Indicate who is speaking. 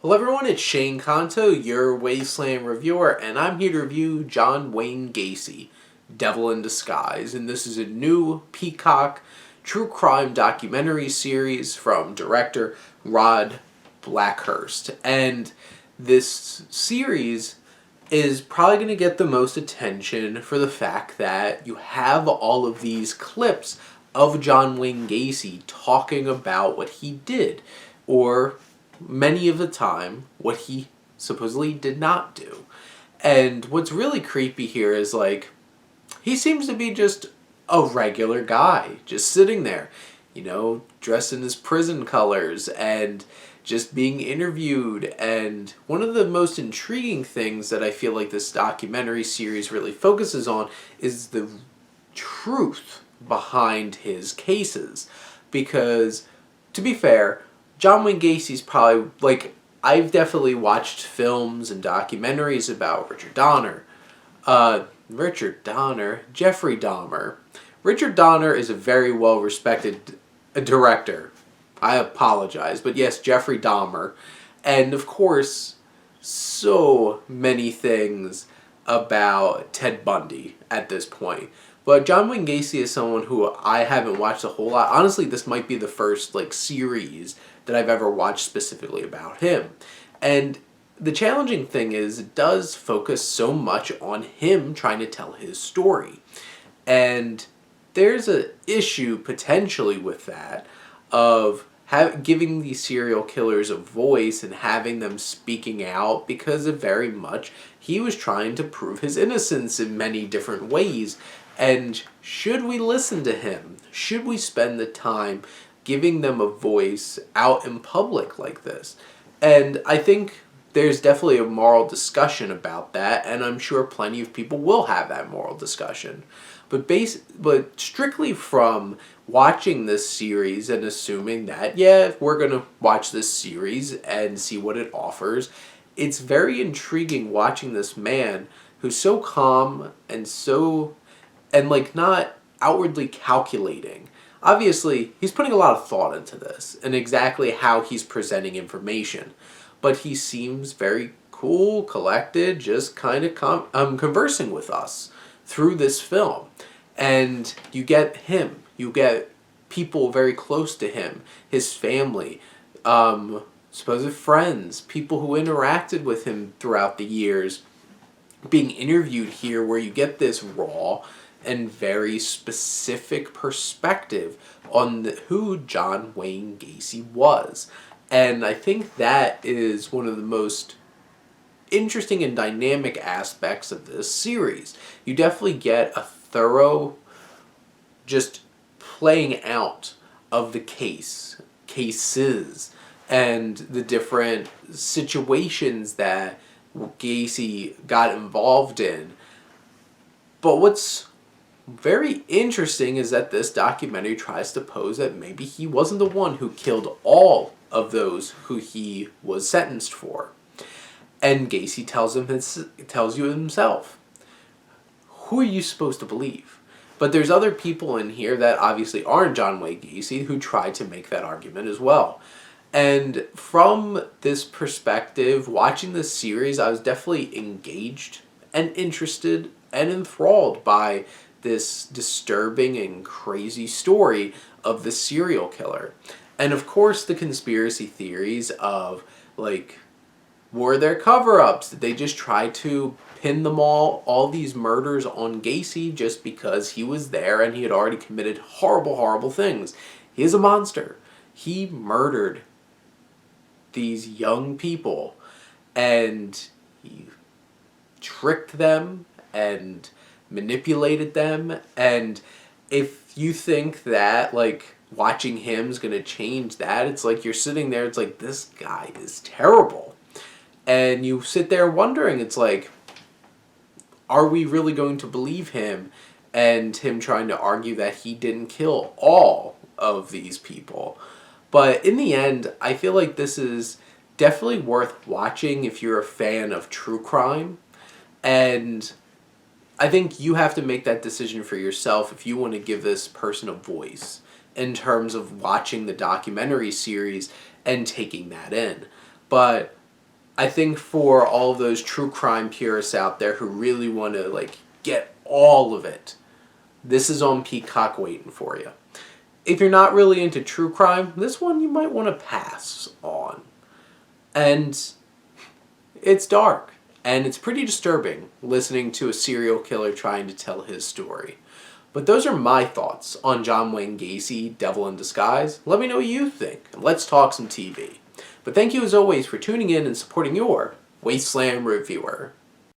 Speaker 1: Hello everyone, it's Shane Kanto, your Wasteland reviewer, and I'm here to review John Wayne Gacy, Devil in Disguise, and this is a new Peacock true crime documentary series from director Rod Blackhurst. And this series is probably going to get the most attention for the fact that you have all of these clips of John Wayne Gacy talking about what he did, or many of the time, what he supposedly did not do. And what's really creepy here is, he seems to be just a regular guy, just sitting there, dressed in his prison colors and just being interviewed. And one of the most intriguing things that I feel like this documentary series really focuses on is the truth behind his cases. Because, to be fair, John Wayne Gacy's probably, I've definitely watched films and documentaries about Jeffrey Dahmer. Richard Donner is a very well-respected director. I apologize, but yes, Jeffrey Dahmer. And, of course, so many things about Ted Bundy at this point. But John Wayne Gacy is someone who I haven't watched a whole lot. Honestly, this might be the first, series that I've ever watched specifically about him. And the challenging thing is, it does focus so much on him trying to tell his story. And there's an issue potentially with that of giving these serial killers a voice and having them speaking out, because of very much he was trying to prove his innocence in many different ways. And should we listen to him? Should we spend the time giving them a voice out in public like this? And I think there's definitely a moral discussion about that, and I'm sure plenty of people will have that moral discussion. But strictly from watching this series and assuming that, we're going to watch this series and see what it offers, it's very intriguing watching this man who's so calm and not outwardly calculating. Obviously, he's putting a lot of thought into this and exactly how he's presenting information. But he seems very cool, collected, just kind of conversing with us through this film. And you get him. You get people very close to him, his family, supposed friends, people who interacted with him throughout the years, being interviewed here, where you get this raw and very specific perspective on who John Wayne Gacy was. And I think that is one of the most interesting and dynamic aspects of this series. You definitely get a thorough just playing out of the cases, and the different situations that Gacy got involved in. But what's very interesting is that this documentary tries to pose that maybe he wasn't the one who killed all of those who he was sentenced for. And Gacy tells you himself. Who are you supposed to believe? But there's other people in here that obviously aren't John Wayne Gacy who try to make that argument as well. And from this perspective, watching this series, I was definitely engaged and interested and enthralled by this disturbing and crazy story of the serial killer. And of course, the conspiracy theories of, were there cover-ups? Did they just try to pin them all these murders on Gacy just because he was there and he had already committed horrible, horrible things? He is a monster. He murdered these young people, and he tricked them and manipulated them. And if you think that watching him is going to change that, it's you're sitting there, it's this guy is terrible, and you sit there wondering, it's are we really going to believe him, and him trying to argue that he didn't kill all of these people? But in the end, I feel like this is definitely worth watching if you're a fan of true crime. And I think you have to make that decision for yourself if you want to give this person a voice in terms of watching the documentary series and taking that in. But I think for all of those true crime purists out there who really want to like get all of it, this is on Peacock waiting for you. If you're not really into true crime, this one you might want to pass on. And it's dark, and it's pretty disturbing listening to a serial killer trying to tell his story. But those are my thoughts on John Wayne Gacy, Devil in Disguise. Let me know what you think, and let's talk some TV. But thank you as always for tuning in and supporting your Wasteland Reviewer.